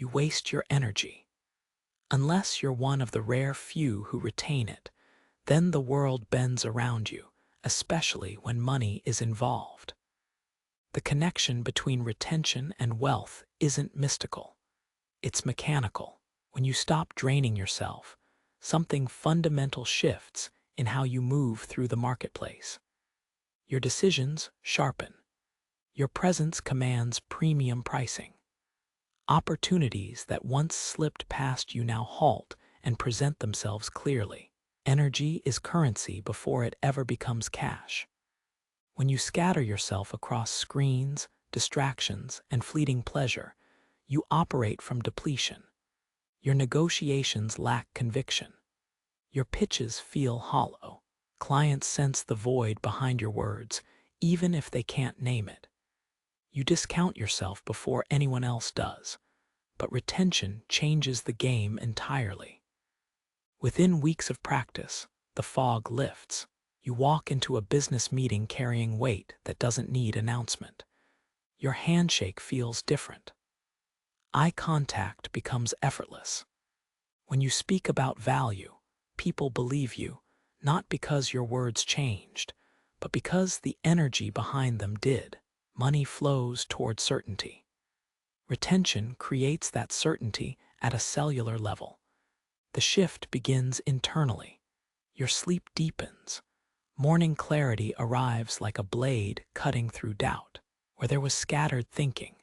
you waste your energy. Unless you're one of the rare few who retain it, then the world bends around you, especially when money is involved. The connection between retention and wealth isn't mystical. It's mechanical. When you stop draining yourself, something fundamental shifts in how you move through the marketplace. Your decisions sharpen. Your presence commands premium pricing. Opportunities that once slipped past you now halt and present themselves clearly. Energy is currency before it ever becomes cash. When you scatter yourself across screens, distractions, and fleeting pleasure, you operate from depletion. Your negotiations lack conviction. Your pitches feel hollow. Clients sense the void behind your words, even if they can't name it. You discount yourself before anyone else does, but retention changes the game entirely. Within weeks of practice, the fog lifts. You walk into a business meeting carrying weight that doesn't need announcement. Your handshake feels different. Eye contact becomes effortless. When you speak about value, people believe you, not because your words changed, but because the energy behind them did. Money flows toward certainty. Retention creates that certainty at a cellular level. The shift begins internally. Your sleep deepens. Morning clarity arrives like a blade cutting through doubt. Where there was scattered thinking,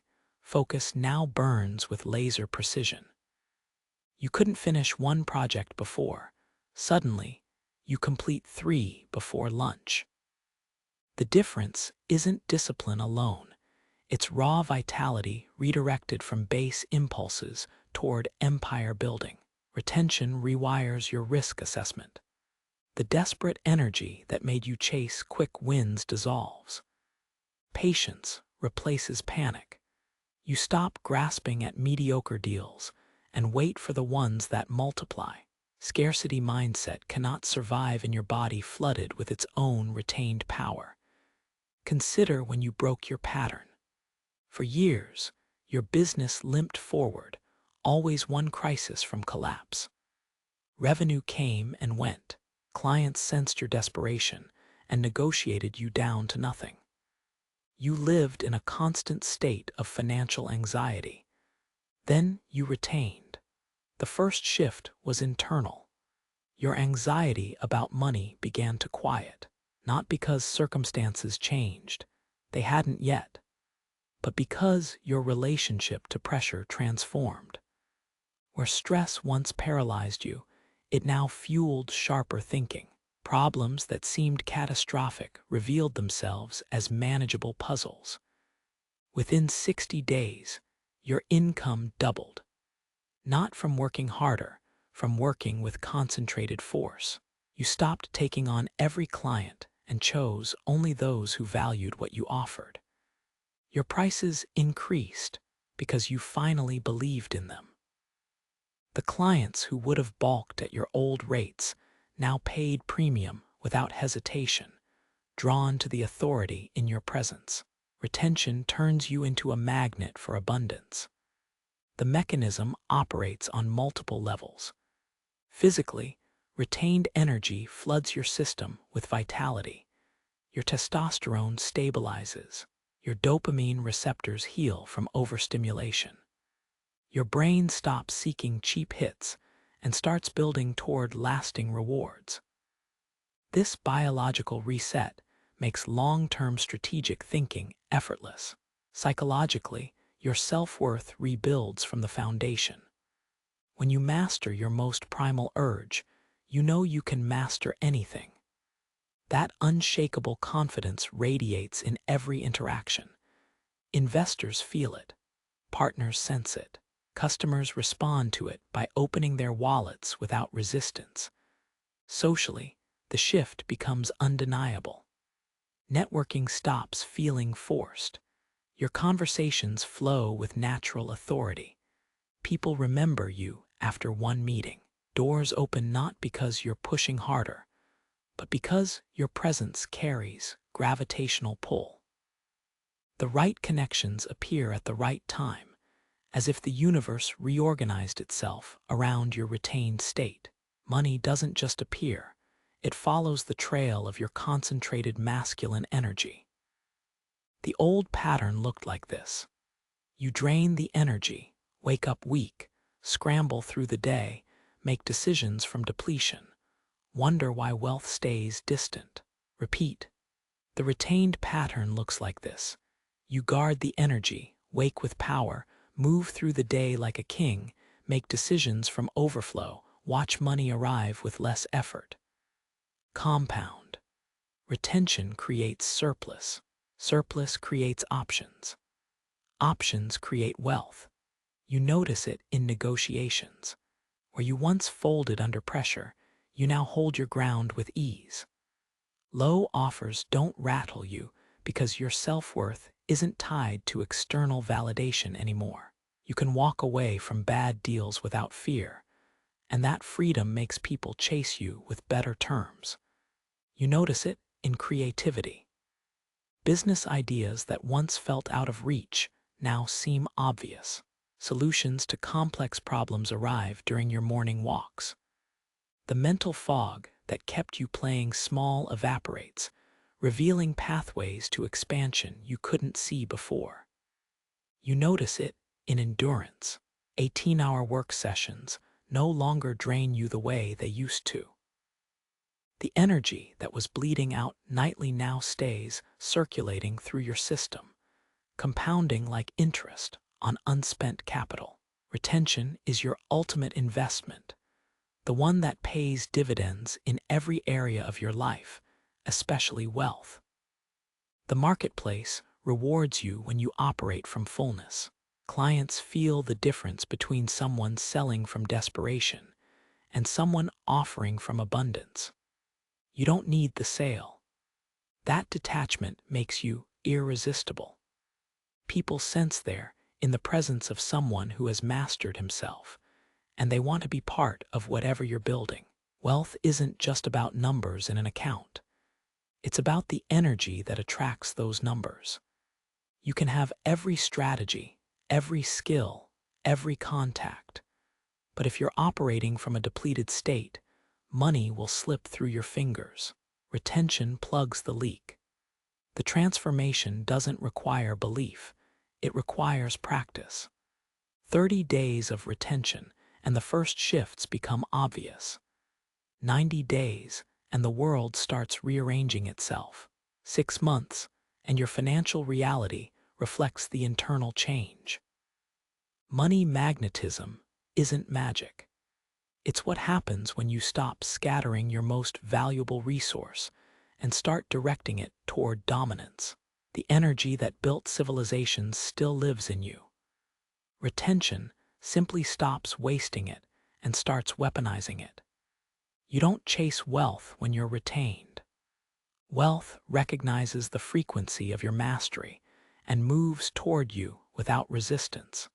focus now burns with laser precision. You couldn't finish one project before. Suddenly, you complete 3 before lunch. The difference isn't discipline alone. It's raw vitality redirected from base impulses toward empire building. Retention rewires your risk assessment. The desperate energy that made you chase quick wins dissolves. Patience replaces panic. You stop grasping at mediocre deals and wait for the ones that multiply. Scarcity mindset cannot survive in your body flooded with its own retained power. Consider when you broke your pattern. For years, your business limped forward, always one crisis from collapse. Revenue came and went. Clients sensed your desperation and negotiated you down to nothing. You lived in a constant state of financial anxiety. Then you retained. The first shift was internal. Your anxiety about money began to quiet, not because circumstances changed, they hadn't yet, but because your relationship to pressure transformed. Where stress once paralyzed you, it now fueled sharper thinking. Problems that seemed catastrophic revealed themselves as manageable puzzles. Within 60 days, your income doubled. Not from working harder, from working with concentrated force. You stopped taking on every client and chose only those who valued what you offered. Your prices increased because you finally believed in them. The clients who would have balked at your old rates now paid premium without hesitation, drawn to the authority in your presence. Retention turns you into a magnet for abundance. The mechanism operates on multiple levels. Physically, retained energy floods your system with vitality. Your testosterone stabilizes. Your dopamine receptors heal from overstimulation. Your brain stops seeking cheap hits and starts building toward lasting rewards. This biological reset makes long-term strategic thinking effortless. Psychologically, your self-worth rebuilds from the foundation. When you master your most primal urge, you know you can master anything. That unshakable confidence radiates in every interaction. Investors feel it. Partners sense it. Customers respond to it by opening their wallets without resistance. Socially, the shift becomes undeniable. Networking stops feeling forced. Your conversations flow with natural authority. People remember you after one meeting. Doors open not because you're pushing harder, but because your presence carries gravitational pull. The right connections appear at the right time, as if the universe reorganized itself around your retained state. Money doesn't just appear, it follows the trail of your concentrated masculine energy. The old pattern looked like this. You drain the energy, wake up weak, scramble through the day, make decisions from depletion, wonder why wealth stays distant. Repeat. The retained pattern looks like this. You guard the energy, wake with power, move through the day like a king, make decisions from overflow, watch money arrive with less effort. Compound. Retention creates surplus. Surplus creates options. Options create wealth. You notice it in negotiations. Where you once folded under pressure, you now hold your ground with ease. Low offers don't rattle you because your self-worth isn't tied to external validation anymore. You can walk away from bad deals without fear, and that freedom makes people chase you with better terms. You notice it in creativity. Business ideas that once felt out of reach now seem obvious. Solutions to complex problems arrive during your morning walks. The mental fog that kept you playing small evaporates, revealing pathways to expansion you couldn't see before. You notice it in endurance. 18-hour work sessions no longer drain you the way they used to. The energy that was bleeding out nightly now stays circulating through your system, compounding like interest on unspent capital. Retention is your ultimate investment, the one that pays dividends in every area of your life, especially wealth. The marketplace rewards you when you operate from fullness. Clients feel the difference between someone selling from desperation and someone offering from abundance. You don't need the sale. That detachment makes you irresistible. People sense they're in the presence of someone who has mastered himself, and they want to be part of whatever you're building. Wealth isn't just about numbers in an account. It's about the energy that attracts those numbers. You can have every strategy, every skill, every contact, but if you're operating from a depleted state, money will slip through your fingers. Retention plugs the leak. The transformation doesn't require belief, it requires practice. 30 days of retention and the first shifts become obvious. 90 days and the world starts rearranging itself. 6 months and your financial reality reflects the internal change. Money magnetism isn't magic. It's what happens when you stop scattering your most valuable resource and start directing it toward dominance. The energy that built civilizations still lives in you. Retention simply stops wasting it and starts weaponizing it. You don't chase wealth when you're retained. Wealth recognizes the frequency of your mastery and moves toward you without resistance.